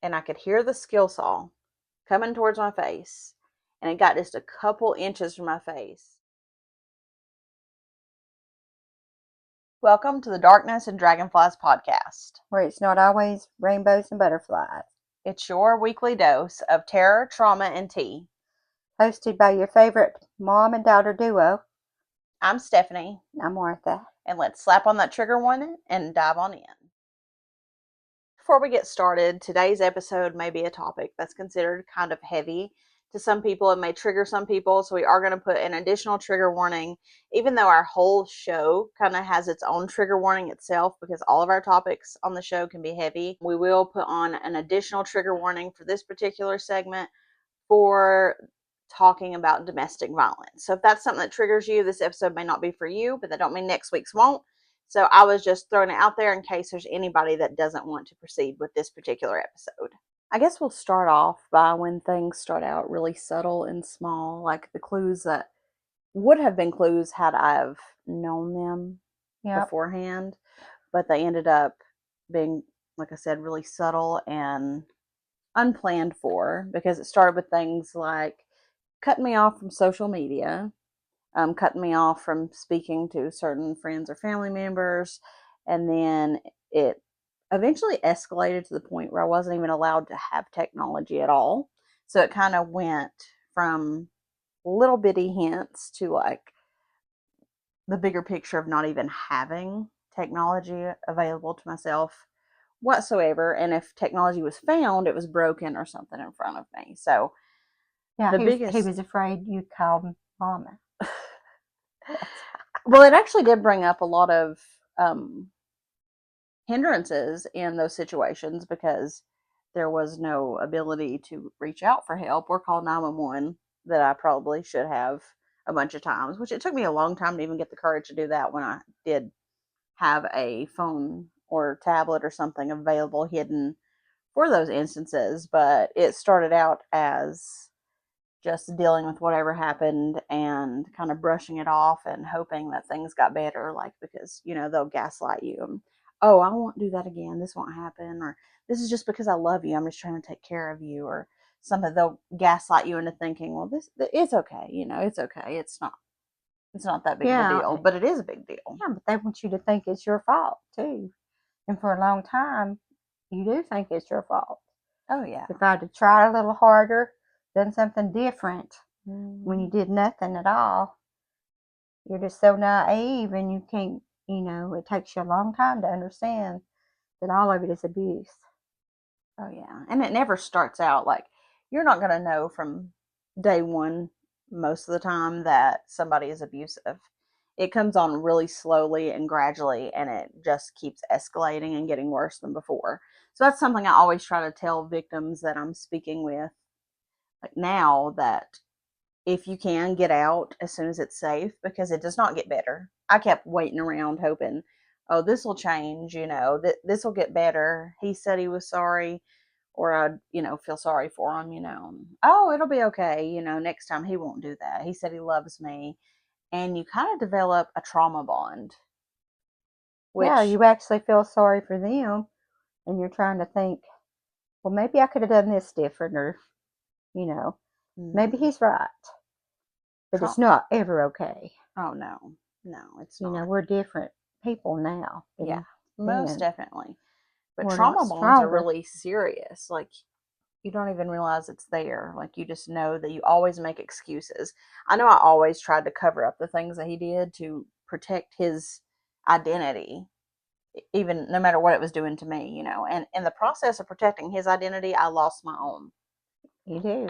and I could hear the skill saw coming towards my face, and it got just a couple inches from my face. Welcome to the Darkness and Dragonflies podcast, where it's not always rainbows and butterflies. It's your weekly dose of terror, trauma, and tea. Hosted by your favorite mom and daughter duo. I'm Stephanie. I'm Martha. And let's slap on that trigger warning and dive on in. Before we get started, today's episode may be a topic that's considered kind of heavy to some people. It may trigger some people, so we are going to put an additional trigger warning, even though our whole show kind of has its own trigger warning itself, because all of our topics on the show can be heavy. We will put on an additional trigger warning for this particular segment for talking about domestic violence. So if that's something that triggers you, this episode may not be for you, but that don't mean next week's won't. So I was just throwing it out there in case there's anybody that doesn't want to proceed with this particular episode. I guess we'll start off by when things start out really subtle and small, like the clues that would have been clues had I have known them beforehand, but they ended up being, like I said, really subtle and unplanned for, because it started with things like cutting me off from social media, cutting me off from speaking to certain friends or family members, and then it eventually escalated to the point where I wasn't even allowed to have technology at all. So it kind of went from little bitty hints to like the bigger picture of not even having technology available to myself whatsoever. And if technology was found, it was broken or something in front of me. So yeah, he was afraid you'd call him mama. Well, it actually did bring up a lot of hindrances in those situations, because there was no ability to reach out for help or call 911 that I probably should have a bunch of times, which it took me a long time to even get the courage to do that when I did have a phone or tablet or something available hidden for those instances. But it started out as just dealing with whatever happened and kind of brushing it off and hoping that things got better, like, because, you know, they'll gaslight you. And, oh, I won't do that again. This won't happen. Or this is just because I love you. I'm just trying to take care of you, or something. They'll gaslight you into thinking, well, it's okay. You know, it's okay. It's not that big of a deal, but it is a big deal. Yeah, but they want you to think it's your fault too. And for a long time, you do think it's your fault. Oh, yeah. If I'd have tried a little harder, done something different when you did nothing at all, you're just so naive, and you can't, it takes you a long time to understand that all of it is abuse. Oh, yeah. And it never starts out like, you're not going to know from day one most of the time that somebody is abusive. It comes on really slowly and gradually, and it just keeps escalating and getting worse than before. So that's something I always try to tell victims that I'm speaking with, like now, that if you can, get out as soon as it's safe, because it does not get better. I kept waiting around hoping, oh, this will change, this will get better. He said he was sorry, or I'd, feel sorry for him, oh, it'll be okay. Next time he won't do that. He said he loves me. And you kind of develop a trauma bond. Yeah, you actually feel sorry for them, and you're trying to think, well, maybe I could have done this different, or, maybe he's right. But it's not ever okay. Oh, no, it's not. We're different people now. Yeah, most definitely. But we're trauma bonds are really serious. Like, you don't even realize it's there. Like, you just know that you always make excuses. I know I always tried to cover up the things that he did to protect his identity, even no matter what it was doing to me, And in the process of protecting his identity, I lost my own. You do.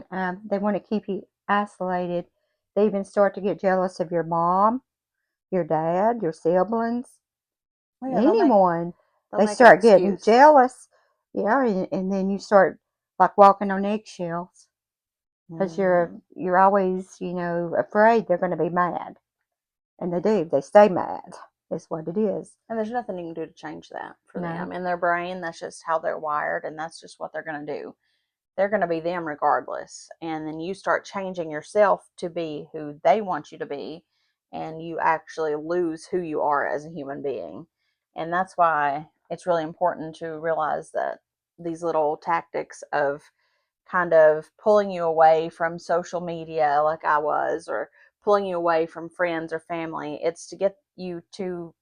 And they want to keep you isolated. They even start to get jealous of your mom, your dad, your siblings, anyone. They start getting jealous. Yeah, and then you start like walking on eggshells, because you're always, afraid they're going to be mad. And they do. They stay mad. That's what it is. And there's nothing you can do to change that for them. In their brain, that's just how they're wired, and that's just what they're going to do. They're going to be them regardless. And then you start changing yourself to be who they want you to be, and you actually lose who you are as a human being. And that's why it's really important to realize that these little tactics of kind of pulling you away from social media, like I was, or pulling you away from friends or family, it's to get you to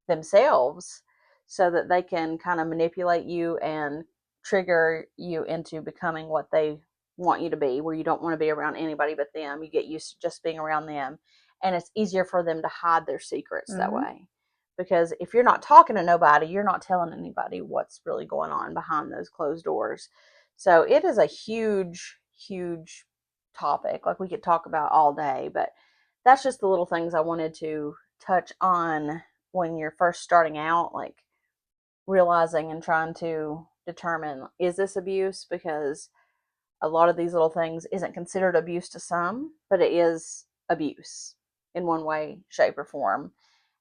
themselves so that they can kind of manipulate you and trigger you into becoming what they want you to be, where you don't want to be around anybody but them. You get used to just being around them. And it's easier for them to hide their secrets that Mm-hmm. way. Because if you're not talking to nobody, you're not telling anybody what's really going on behind those closed doors. So it is a huge, huge topic. Like we could talk about all day, but that's just the little things I wanted to touch on when you're first starting out, like realizing and trying to determine, is this abuse? Because a lot of these little things isn't considered abuse to some, but it is abuse in one way, shape, or form.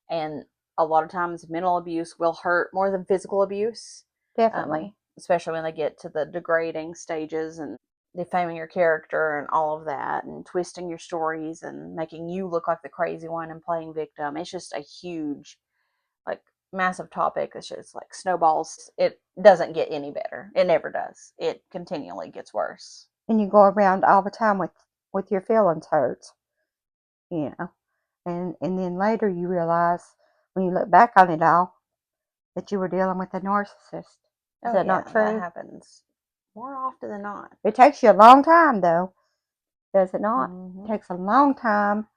And a lot of times mental abuse will hurt more than physical abuse, Definitely. especially when they get to the degrading stages and defaming your character and all of that, and twisting your stories and making you look like the crazy one and playing victim. It's just a huge, like, massive topic. It's just like snowballs. It doesn't get any better. It never does. It continually gets worse. And you go around all the time with your feelings hurt, you know. And then later you realize, when you look back on it all, that you were dealing with a narcissist. Is Oh that yeah, not that true? happens more often than not. It takes you a long time, though, does it not? It Mm-hmm. takes a long time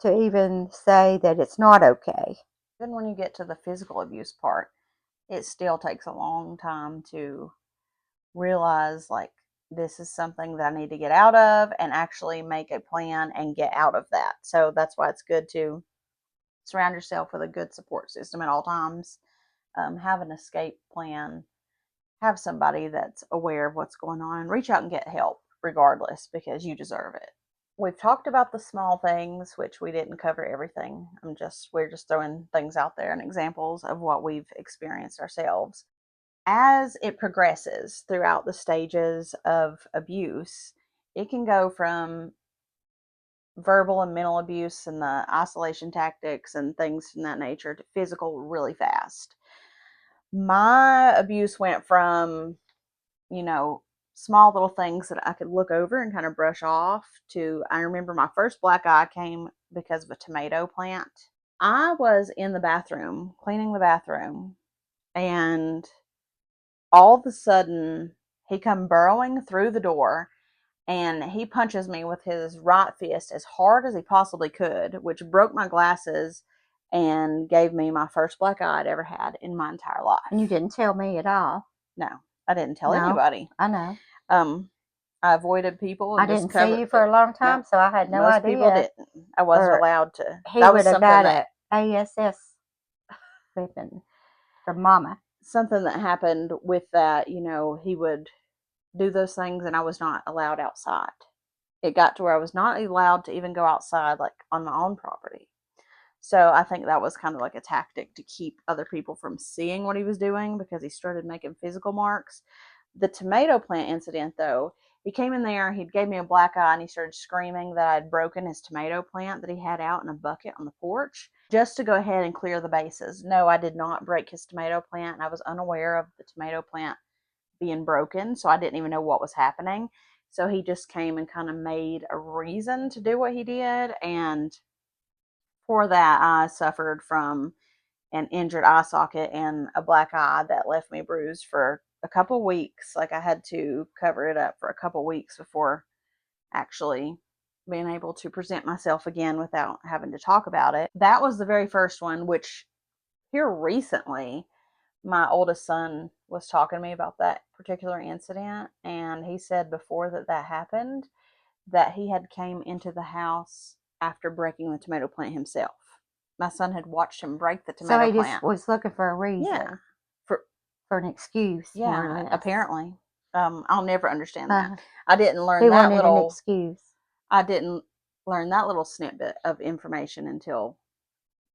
to even say that it's not okay. Even when you get to the physical abuse part, it still takes a long time to realize, like, this is something that I need to get out of and actually make a plan and get out of that. So that's why it's good to surround yourself with a good support system at all times. Have an escape plan, have somebody that's aware of what's going on, and reach out and get help regardless, because you deserve it. We've talked about the small things, which we didn't cover everything. We're just throwing things out there and examples of what we've experienced ourselves. As it progresses throughout the stages of abuse, it can go from verbal and mental abuse and the isolation tactics and things from that nature to physical really fast. My abuse went from, you know, small little things that I could look over and kind of brush off to, I remember my first black eye came because of a tomato plant. I was in the bathroom, cleaning the bathroom, and all of a sudden he come burrowing through the door and he punches me with his right fist as hard as he possibly could, which broke my glasses and gave me my first black eye I'd ever had in my entire life. And you didn't tell me at all. No, I didn't tell No, anybody. I know. I avoided people I and just didn't see covered you for a long time, no, so I had no most people idea. didn't. I wasn't Or allowed to. he That was would have something got that a ASS whipping from Mama. happened with that. He would do those things, and I was not allowed outside. It got to where I was not allowed to even go outside, like on my own property. So I think that was kind of like a tactic to keep other people from seeing what he was doing, because he started making physical marks. The tomato plant incident, though, he came in there, he gave me a black eye, and he started screaming that I'd broken his tomato plant that he had out in a bucket on the porch, just to go ahead and clear the bases. No, I did not break his tomato plant, and I was unaware of the tomato plant being broken, so I didn't even know what was happening. So he just came and kind of made a reason to do what he did, and for that, I suffered from an injured eye socket and a black eye that left me bruised for a couple weeks. Like, I had to cover it up for a couple weeks before actually being able to present myself again without having to talk about it. That was the very first one, which here recently, my oldest son was talking to me about that particular incident, and he said before that happened that he had came into the house after breaking the tomato plant himself. My son had watched him break the So tomato he just plant. was looking for a Yeah, reason, for for an excuse, more or less. apparently. I'll never understand that. Uh, I didn't learn he that wanted an little. excuse. I didn't learn that little snippet of information until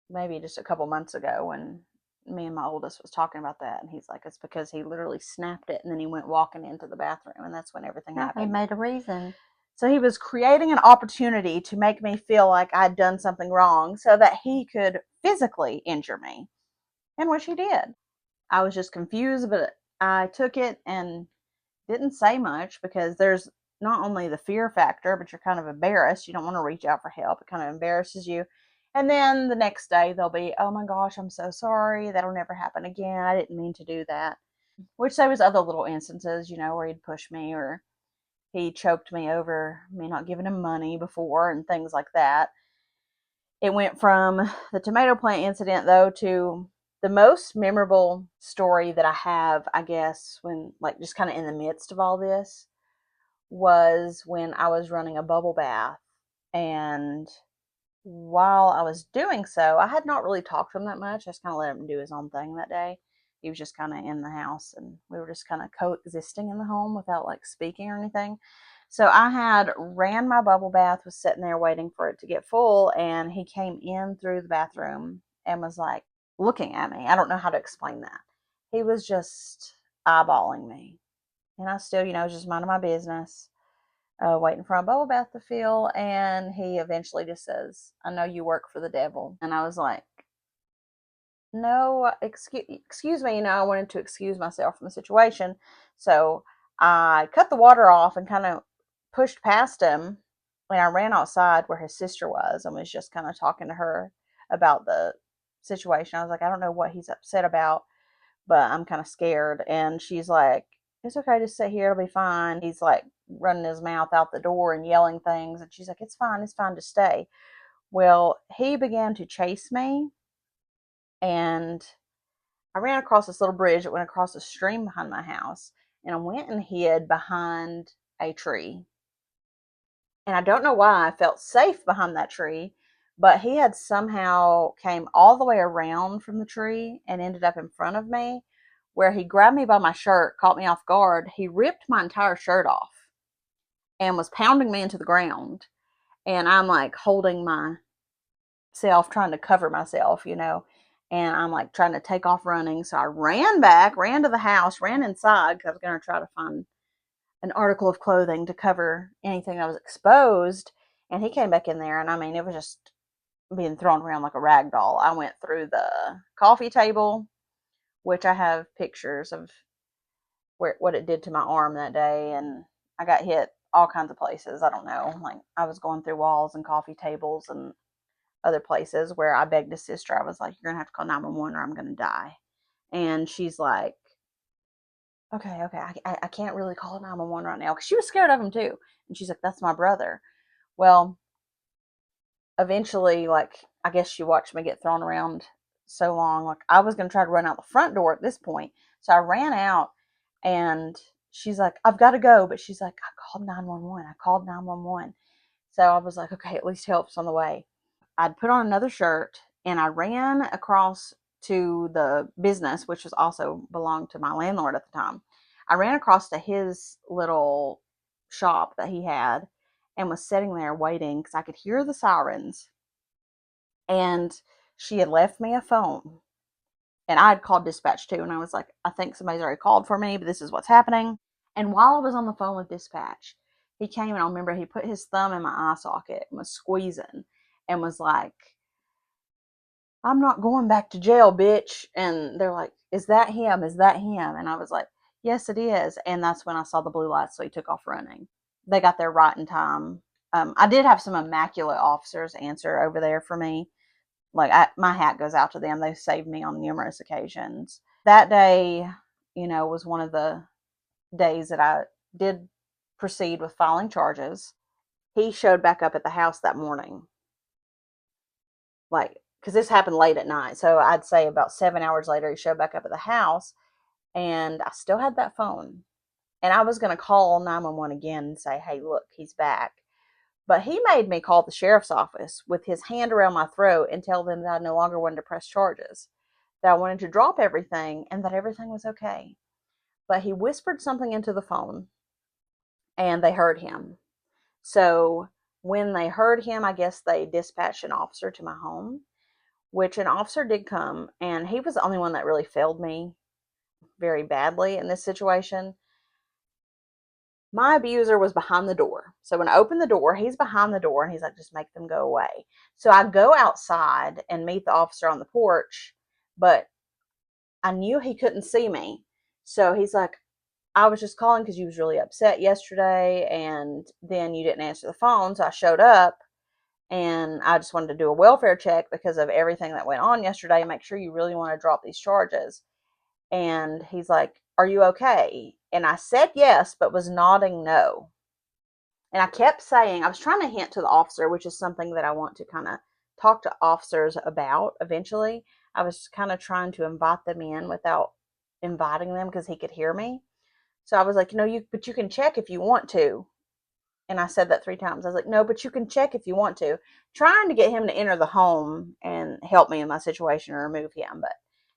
maybe just a couple months ago, when me and my oldest was talking about that, and he's like, it's because he literally snapped it and then he went walking into the bathroom, and that's when everything No, he happened. made a reason. So he was creating an opportunity to make me feel like I'd done something wrong so that he could physically injure me, and which he did. I was just confused, but I took it and didn't say much because there's not only the fear factor, but you're kind of embarrassed. You don't want to reach out for help. It kind of embarrasses you. And then the next day they'll be, oh my gosh, I'm so sorry. That'll never happen again. I didn't mean to do that. Which there was other little instances, where he'd push me or he choked me over me not giving him money before and things like that. It went from the tomato plant incident, though, to the most memorable story that I have, I guess, when, like, just kind of in the midst of all this, was when I was running a bubble bath. And while I was doing so, I had not really talked to him that much. I just kind of let him do his own thing that day. He was just kind of in the house, and we were just kind of coexisting in the home without like speaking or anything. So I had ran my bubble bath, was sitting there waiting for it to get full, and he came in through the bathroom and was like looking at me. I don't know how to explain that. He was just eyeballing me. And I still, was just minding my business, waiting for a bubble bath to fill. And he eventually just says, I know you work for the devil. And I was like, no, excuse me. I wanted to excuse myself from the situation. So I cut the water off and kind of pushed past him. And I ran outside where his sister was and was just kind of talking to her about the situation. I was like, I don't know what he's upset about, but I'm kind of scared. And she's like, it's okay, just sit here, it'll be fine. He's like running his mouth out the door and yelling things. And she's like, it's fine to stay. Well, he began to chase me, and I ran across this little bridge that went across a stream behind my house. And I went and hid behind a tree. And I don't know why I felt safe behind that tree, but he had somehow came all the way around from the tree and ended up in front of me, where he grabbed me by my shirt, caught me off guard. He ripped my entire shirt off and was pounding me into the ground. And I'm like holding myself, trying to cover myself, and I'm like trying to take off running. So I ran back, ran to the house, ran inside because I was going to try to find an article of clothing to cover anything that was exposed. And he came back in there, and I mean, it was just being thrown around like a rag doll. I went through the coffee table, which I have pictures of what it did to my arm that day, and I got hit all kinds of places. I don't know, like I was going through walls and coffee tables and other places where I begged his sister. I was like, "You're gonna have to call 911 or I'm gonna die." And she's like, "Okay, I can't really call 911 right now," because she was scared of him too. And she's like, "That's my brother." Well, eventually, like, I guess she watched me get thrown around so long. Like, I was going to try to run out the front door at this point. So I ran out, and she's like, I've got to go. But she's like, I called 911. I called 911. So I was like, okay, at least help's on the way. I'd put on another shirt, and I ran across to the business, which was also belonged to my landlord at the time. I ran across to his little shop that he had and was sitting there waiting because I could hear the sirens. And she had left me a phone. And I had called dispatch too. And I was like, I think somebody's already called for me, but this is what's happening. And while I was on the phone with dispatch, he came, and I remember he put his thumb in my eye socket and was squeezing and was like, I'm not going back to jail, bitch. And they're like, is that him? Is that him? And I was like, yes, it is. And that's when I saw the blue lights. So he took off running. They got there right in time. I did have some immaculate officers answer over there for me. Like, my hat goes out to them. They've saved me on numerous occasions. That day, was one of the days that I did proceed with filing charges. He showed back up at the house that morning, like, because this happened late at night. So I'd say about 7 hours later, he showed back up at the house, and I still had that phone. And I was going to call 911 again and say, hey, look, he's back. But he made me call the sheriff's office with his hand around my throat and tell them that I no longer wanted to press charges, that I wanted to drop everything, and that everything was okay. But he whispered something into the phone, and they heard him. So when they heard him, I guess they dispatched an officer to my home, which an officer did come, and he was the only one that really failed me very badly in this situation. My abuser was behind the door. So when I opened the door, he's behind the door, and he's like, just make them go away. So I go outside and meet the officer on the porch, but I knew he couldn't see me. So he's like, I was just calling because you was really upset yesterday, and then you didn't answer the phone. So I showed up, and I just wanted to do a welfare check because of everything that went on yesterday. Make sure you really want to drop these charges. And he's like, are you okay? And I said yes, but was nodding no. And I kept saying, I was trying to hint to the officer, which is something that I want to kind of talk to officers about eventually. I was kind of trying to invite them in without inviting them because he could hear me. So I was like, but you can check if you want to. And I said that 3 times. I was like, no, but you can check if you want to. Trying to get him to enter the home and help me in my situation or remove him. But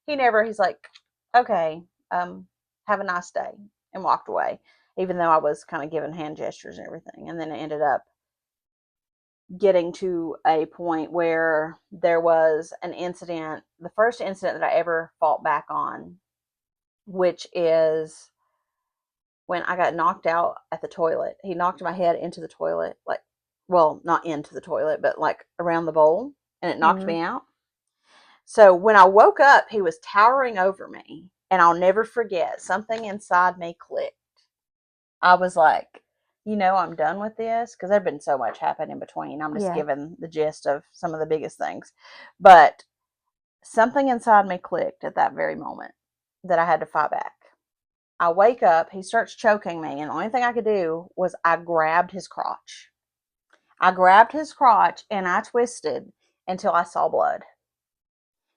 he's like, okay, have a nice day. And walked away, even though I was kind of giving hand gestures and everything. And then it ended up getting to a point where there was an incident, the first incident that I ever fought back on, which is when I got knocked out at the toilet. He knocked my head into the toilet, like, well, not into the toilet, but like around the bowl, and it knocked me out. So when I woke up, he was towering over me, and I'll never forget, something inside me clicked. I was like, I'm done with this, because there'd been so much happen in between. I'm just giving the gist of some of the biggest things. But something inside me clicked at that very moment that I had to fight back. I wake up, he starts choking me, and the only thing I could do was I grabbed his crotch. I grabbed his crotch and I twisted until I saw blood.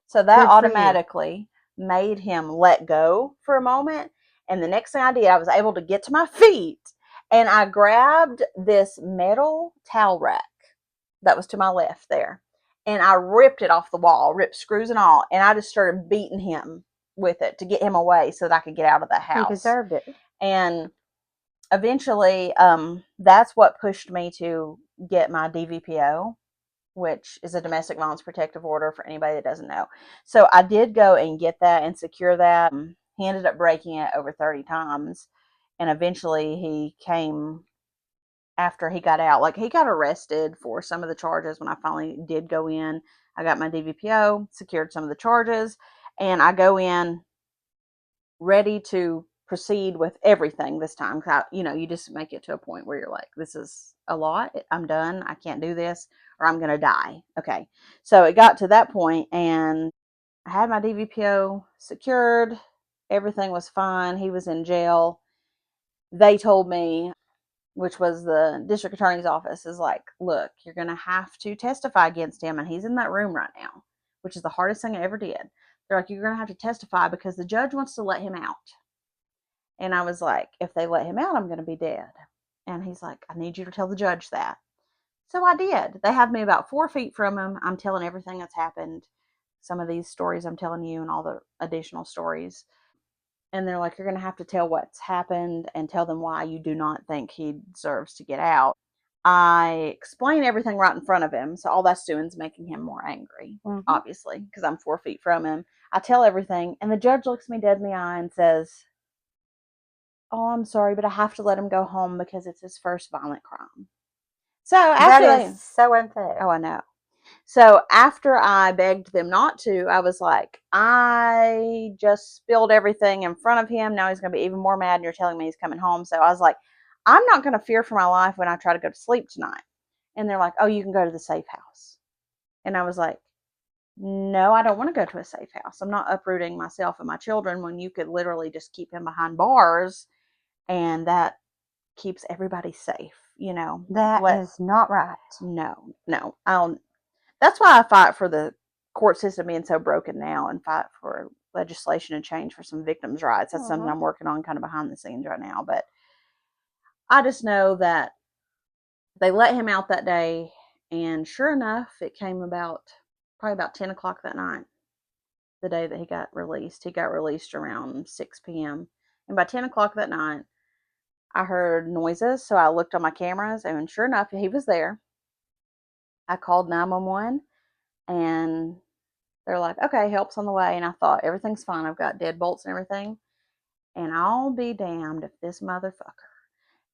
So that automatically made him let go for a moment. And the next thing I did, I was able to get to my feet, and I grabbed this metal towel rack that was to my left there, and I ripped it off the wall, ripped screws and all, and I just started beating him with it to get him away so that I could get out of the house. He deserved it. And eventually, that's what pushed me to get my DVPO, which is a domestic violence protective order for anybody that doesn't know. So I did go and get that and secure that. He ended up breaking it over 30 times. And eventually he came after he got out. Like, he got arrested for some of the charges when I finally did go in. I got my DVPO, secured some of the charges, and I go in ready to proceed with everything this time. You just make it to a point where you're like, this is a lot. I'm done. I can't do this, or I'm going to die. Okay. So it got to that point, and I had my DVPO secured. Everything was fine. He was in jail. They told me, which was the district attorney's office, is like, look, you're going to have to testify against him. And he's in that room right now, which is the hardest thing I ever did. They're like, you're going to have to testify because the judge wants to let him out. And I was like, if they let him out, I'm going to be dead. And he's like, I need you to tell the judge that. So I did. They have me about 4 feet from him. I'm telling everything that's happened. Some of these stories I'm telling you and all the additional stories. And they're like, you're going to have to tell what's happened and tell them why you do not think he deserves to get out. I explain everything right in front of him. So all that's doing is making him more angry, obviously, because I'm 4 feet from him. I tell everything, and the judge looks me dead in the eye and says, oh, I'm sorry, but I have to let him go home because it's his first violent crime. So after that is so unfair. Oh, I know. So after I begged them not to, I was like, I just spilled everything in front of him. Now he's going to be even more mad, and you're telling me he's coming home. So I was like, I'm not going to fear for my life when I try to go to sleep tonight. And they're like, oh, you can go to the safe house. And I was like, no, I don't want to go to a safe house. I'm not uprooting myself and my children when you could literally just keep him behind bars, and that keeps everybody safe. That is not right. No. That's why I fight for the court system being so broken now, and fight for legislation and change for some victims' rights. That's something I'm working on kind of behind the scenes right now. But I just know that they let him out that day, and sure enough, it came probably about 10 o'clock that night, the day that he got released. He got released around 6 p.m. And by 10 o'clock that night, I heard noises, so I looked on my cameras, and sure enough, he was there. I called 911, and they're like, okay, help's on the way. And I thought, everything's fine. I've got deadbolts and everything. And I'll be damned if this motherfucker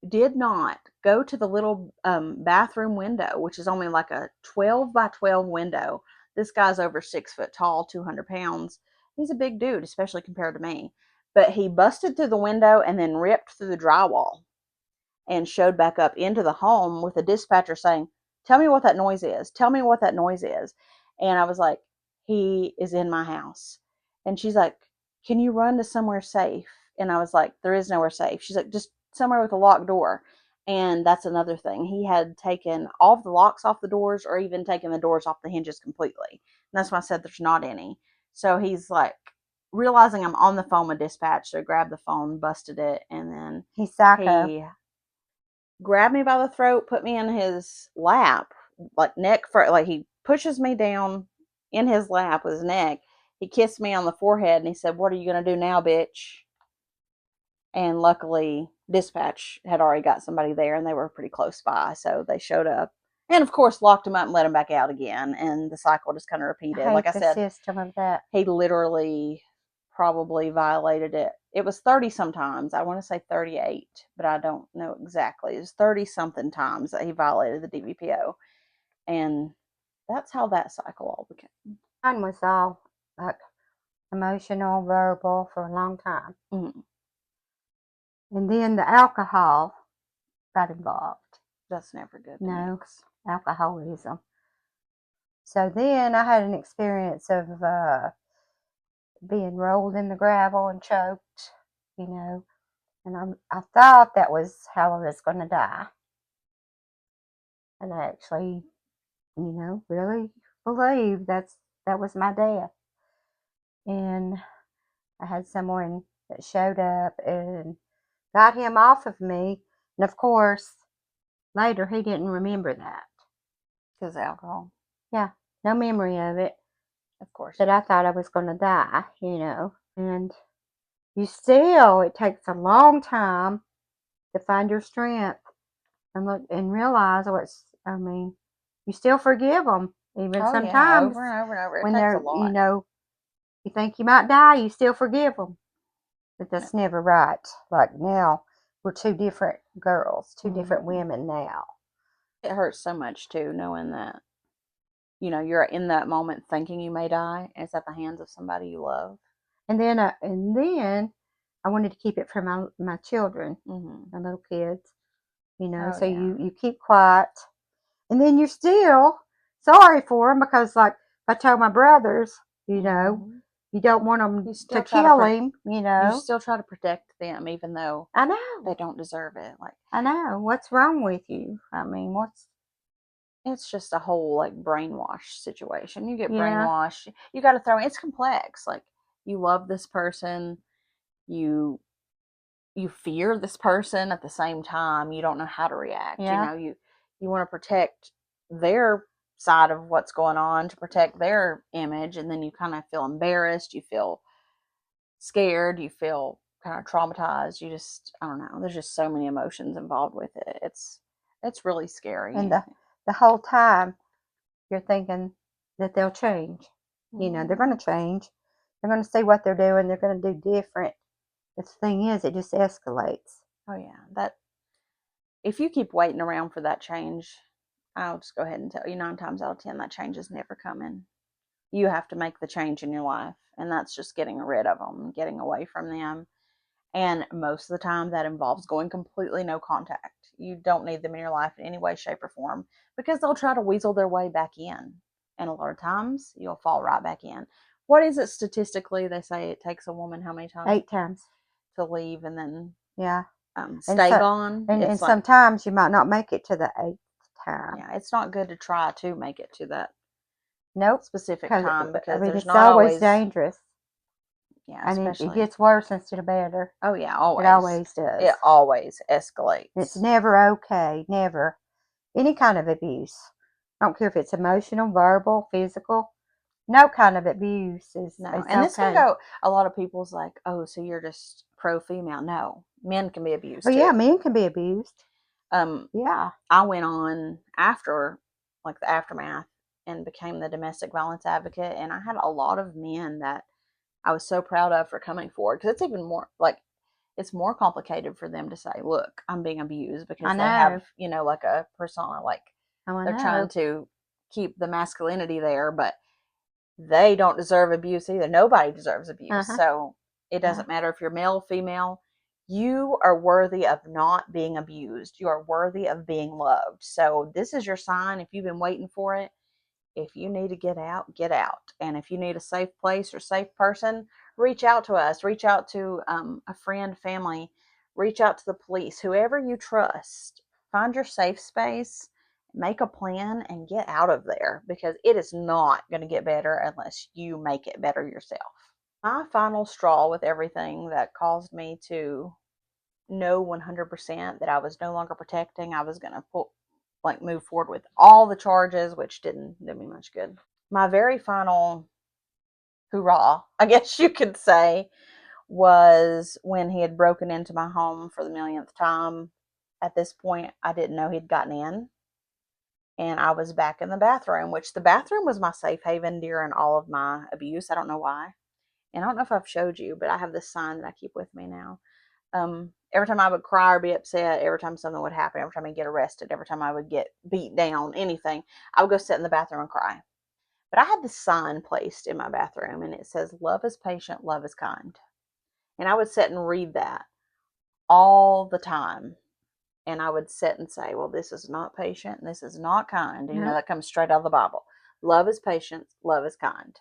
did not go to the little bathroom window, which is only like a 12 by 12 window. This guy's over 6 foot tall, 200 pounds. He's a big dude, especially compared to me. But he busted through the window and then ripped through the drywall and showed back up into the home with a dispatcher saying, "Tell me what that noise is. Tell me what that noise is." And I was like, "He is in my house." And she's like, "Can you run to somewhere safe?" And I was like, "There is nowhere safe." She's like, "Just somewhere with a locked door." And that's another thing. He had taken all of the locks off the doors or even taken the doors off the hinges completely. And that's why I said there's not any. So he's like, realizing I'm on the phone with dispatch, so grabbed the phone, busted it, and then He's psycho. he grabbed me by the throat, put me in his lap, like neck for like he pushes me down in his lap with his neck. He kissed me on the forehead and he said, "What are you gonna do now, bitch?" And luckily, dispatch had already got somebody there, and they were pretty close by, so they showed up. And of course, locked him up and let him back out again, and the cycle just kind of I repeated. Like I hate the said, system of that. he literally probably violated it. It was 30 sometimes. I want to say 38, but I don't know exactly. It was 30 something times that he violated the DVPO. And that's how that cycle all became. Mine was all like emotional, verbal for a long time. Mm, And then the alcohol got involved. that's never good to No, mix. alcoholism. So then I had an experience of being rolled in the gravel and choked, and I thought that was how I was going to die. And I actually, really believed that was my death. And I had someone that showed up and got him off of me. And of course, later he didn't remember that. Because alcohol. Yeah, no memory of it. Of course. That I thought I was going to die. And it takes a long time to find your strength and look and realize you still forgive them. Even Oh, yeah, sometimes over and over and over. It when takes a they're, lot. you think you might die, you still forgive them. But No. that's never right. Like now, we're two different girls, 2 different Mm-hmm. women now. It hurts so much, too, knowing that, you're in that moment thinking you may die, and it's at the hands of somebody you love. And then I wanted to keep it from my children, Mm-hmm. my little kids. Oh, So yeah. you keep quiet, and then you're still sorry for them because, like, if I told my brothers, Mm-hmm. you don't want them You to still try to kill him. you still try to protect them, even though I they know, don't deserve it. Like, I know. What's wrong with you? What's it's just a whole like brainwash situation. You get yeah, brainwashed. You got to throw. It's complex. Like, you love this person. You you fear this person at the same time. You don't know how to react. yeah, You want to protect their side of what's going on, to protect their image, and then you kind of feel embarrassed. You feel scared. You feel kind of traumatized. You just, I don't know. There's just so many emotions involved with it. It's really scary. and the whole time you're thinking that they'll change. They're going Mm-hmm. to change. They're going to see what they're doing. They're going to do different. The thing is, it just escalates. Oh yeah, that if you keep waiting around for that change, I'll just go ahead and tell you 9 times out of 10 that change is never coming. You have to make the change in your life, and that's just getting rid of them, getting away from them. And most of the time, that involves going completely no contact. You don't need them in your life in any way, shape, or form because they'll try to weasel their way back in. And a lot of times, you'll fall right back in. What is it statistically? They say it takes a woman how many times 8 times. to leave and then Yeah. And stay so gone? and It's like, sometimes you might not make it to the 8th time. yeah, it's not good to try to make it to that Nope. specific Because time because there's it's not always always, dangerous. yeah, And it especially, gets worse instead of better. oh, yeah, It always. always does. It always It's escalates. never okay. Never. Any kind of abuse. I don't care if it's emotional, verbal, physical. No kind of abuse No, is and this can okay. go, a lot of people's like, oh, so you're just pro female. No, men can be abused But yeah, too. men can be abused. Um, Yeah. I went on after, like, the aftermath and became the domestic violence advocate, and I had a lot of men that I was so proud of for coming forward because it's even more like it's more complicated for them to say, look, I'm being abused I because they have, know. like a persona, like Oh, I they're trying know. to keep the masculinity there, but they don't deserve abuse either. Nobody deserves abuse. Uh-huh. So it Yeah. doesn't matter if you're male, female. You are worthy of not being abused. You are worthy of being loved. So this is your sign. If you've been waiting for it, if you need to get out, get out. And if you need a safe place or safe person, reach out to us. Reach out to a friend, family. Reach out to the police, whoever you trust. Find your safe space, make a plan, and get out of there, because it is not going to get better unless you make it better yourself. My final straw with everything that caused me to know 100% that I was no longer protecting, I was going to move forward with all the charges, which didn't do me much good. My very final hoorah, I guess you could say, was when he had broken into my home for the millionth time. At this point, I didn't know he'd gotten in, and I was back in the bathroom, which the bathroom was my safe haven during all of my abuse. I don't know why. And I don't know if I've showed you, but I have this sign that I keep with me now. Every time I would cry or be upset, every time something would happen, every time I'd get arrested, every time I would get beat down, anything, I would go sit in the bathroom and cry. But I had this sign placed in my bathroom, and it says, "Love is patient, love is kind." And I would sit and read that all the time. And I would sit and say, well, this is not patient and this is not kind. And, Yeah. that comes straight out of the Bible. Love is patient, love is kind.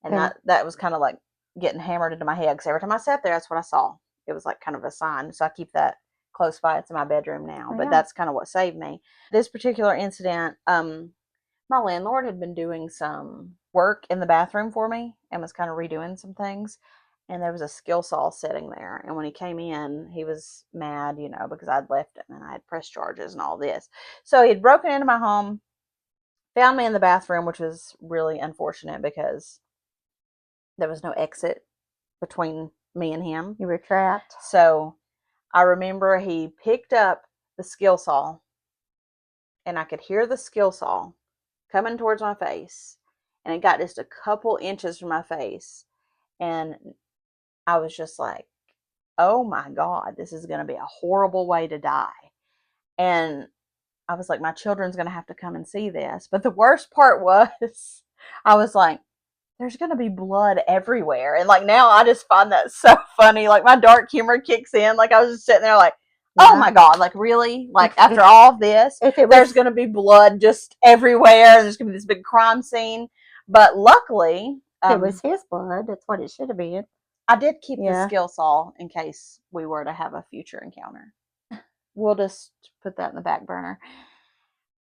And that was kind of like getting hammered into my head, because every time I sat there, that's what I saw. It was like kind of a sign. So I keep that close by. It's in my bedroom now. But that's kind of what saved me. This particular incident, my landlord had been doing some work in the bathroom for me and was kind of redoing some things. And there was a skill saw sitting there. And when he came in, he was mad, because I'd left him and I had pressed charges and all this. So he'd broken into my home, found me in the bathroom, which was really unfortunate because there was no exit between me and him. You were trapped. So I remember he picked up the skill saw, and I could hear the skill saw coming towards my face, and it got just a couple inches from my face, and I was just like, oh my God, this is going to be a horrible way to die. And I was like, my children's going to have to come and see this. But the worst part was, I was like, there's going to be blood everywhere. And like now I just find that so funny. Like my dark humor kicks in. Like I was just sitting there like, oh my God, like really? Like after all of this, there's going to be blood just everywhere. There's going to be this big crime scene. But luckily, it was his blood. That's what it should have been. I did keep the skill saw in case we were to have a future encounter. We'll just put that in the back burner.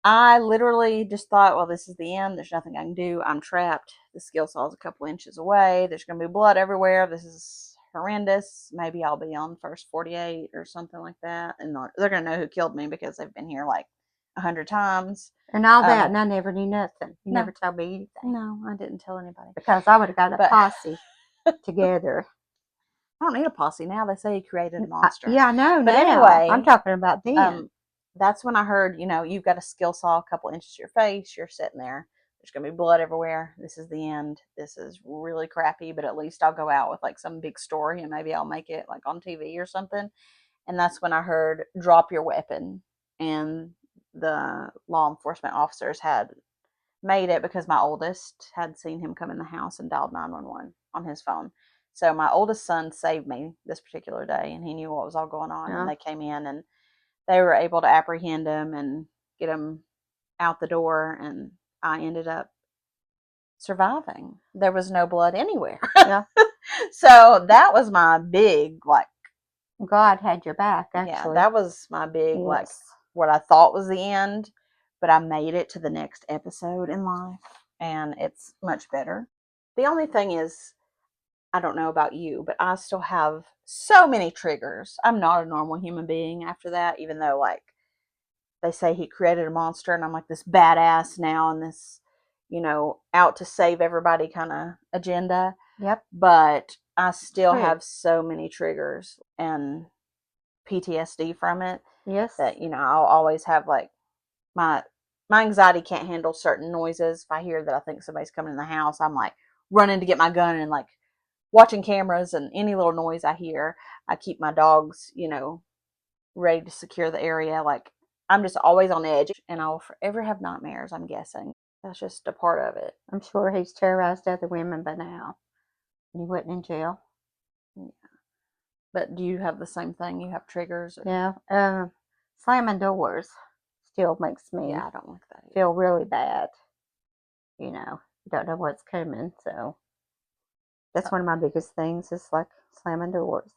I literally just thought, well, this is the end. There's nothing I can do. I'm trapped. The skill saw is a couple inches away. There's going to be blood everywhere. This is horrendous. Maybe I'll be on first 48 or something like that. And they're going to know who killed me because they've been here like 100 times. And all that, and I never knew nothing. You never told me anything. No, I didn't tell anybody. Because I would have got a posse together. I don't need a posse now. They say he created a monster. Yeah, I know. But now. Anyway, I'm talking about then. That's when I heard, you've got a skill saw a couple inches to your face. You're sitting there. There's going to be blood everywhere. This is the end. This is really crappy, but at least I'll go out with like some big story and maybe I'll make it like on TV or something. And that's when I heard, drop your weapon. And the law enforcement officers had made it because my oldest had seen him come in the house and dialed 911 on his phone. So my oldest son saved me this particular day, and he knew what was all going on. And they came in and they were able to apprehend him and get him out the door, and I ended up surviving. There was no blood anywhere. Yeah. So that was my big, like, God had your back, actually. Yeah, that was my big, like, what I thought was the end, but I made it to the next episode in life, and it's much better. The only thing is, I don't know about you, but I still have so many triggers. I'm not a normal human being after that, even though, like, they say he created a monster, and I'm like this badass now and this, out to save everybody kind of agenda. Yep. But I still have so many triggers and PTSD from it. Yes. That, I'll always have like my anxiety can't handle certain noises. If I hear that I think somebody's coming in the house, I'm like running to get my gun and like watching cameras, and any little noise I hear, I keep my dogs, ready to secure the area. Like I'm just always on edge, and I'll forever have nightmares, I'm guessing. That's just a part of it. I'm sure he's terrorized other women by now. And he wasn't in jail. Yeah. But do you have the same thing? You have triggers? Or... Yeah. Slamming doors still makes me I don't like that either. Feel really bad. You don't know what's coming. So that's one of my biggest things is like slamming doors.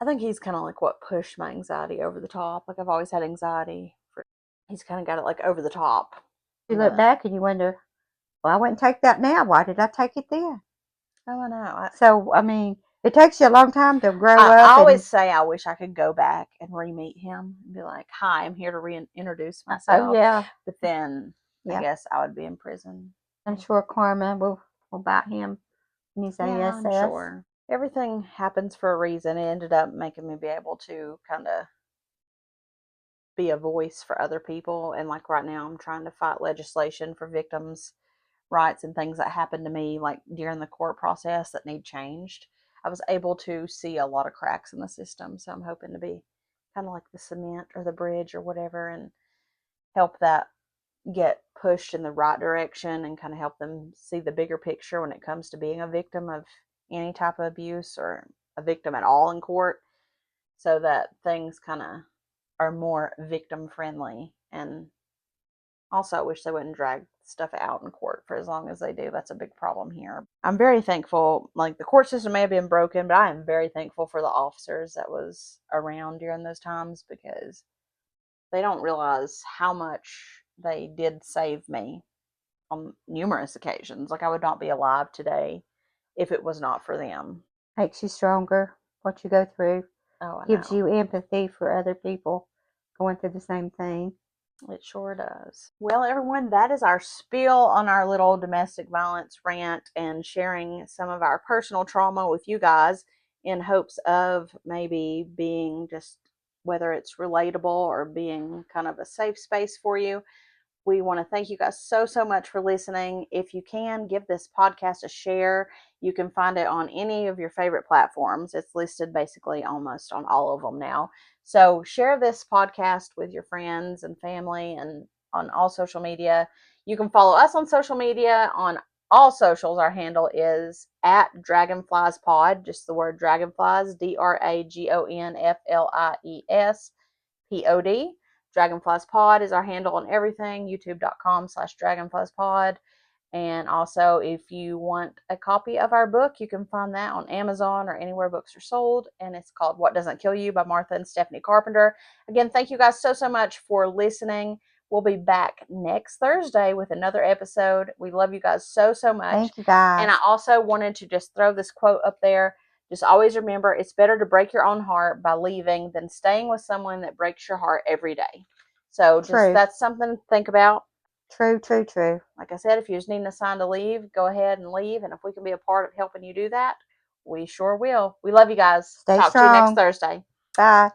I think he's kind of like what pushed my anxiety over the top. Like I've always had anxiety. He's kind of got it like over the top. You look back and you wonder, well, I wouldn't take that now. Why did I take it then? Oh, I know. So, I mean, it takes you a long time to grow up. I always say I wish I could go back and re-meet him and be like, hi, I'm here to reintroduce myself. Oh, yeah. But then I guess I would be in prison. I'm sure karma will bite him when he's ASS. I'm sure. Everything happens for a reason. It ended up making me be able to kind of be a voice for other people. And like right now, I'm trying to fight legislation for victims' rights and things that happened to me like during the court process that need changed. I was able to see a lot of cracks in the system, so I'm hoping to be kind of like the cement or the bridge or whatever and help that get pushed in the right direction and kind of help them see the bigger picture when it comes to being a victim of any type of abuse or a victim at all in court, so that things kind of are more victim friendly. And also, I wish they wouldn't drag stuff out in court for as long as they do. That's a big problem here. I'm very thankful. Like the court system may have been broken, but I am very thankful for the officers that was around during those times, because they don't realize how much they did save me on numerous occasions. Like I would not be alive today if it was not for them. Makes you stronger. What you go through gives know. you empathy for other people going through the same thing. It sure does. Well, everyone, that is our spiel on our little domestic violence rant and sharing some of our personal trauma with you guys in hopes of maybe being just, whether it's relatable or being kind of a safe space for you. We want to thank you guys so much for listening. If you can, give this podcast a share. You can find it on any of your favorite platforms. It's listed basically almost on all of them now. So share this podcast with your friends and family and on all social media. You can follow us on social media on all socials. Our handle is at Dragonflies Pod, just the word Dragonflies, DragonfliesPod. Dragonflies Pod is our handle on everything, youtube.com/dragonfliespod. And also, if you want a copy of our book, you can find that on Amazon or anywhere books are sold. And it's called What Doesn't Kill You by Martha and Stephanie Carpenter. Again, thank you guys so much for listening. We'll be back next Thursday with another episode. We love you guys so much. Thank you, guys. And I also wanted to just throw this quote up there. Just always remember, it's better to break your own heart by leaving than staying with someone that breaks your heart every day. So that's something to think about. True. Like I said, if you're just needing a sign to leave, go ahead and leave. And if we can be a part of helping you do that, we sure will. We love you guys. Stay Talk strong. to you next Thursday. Bye.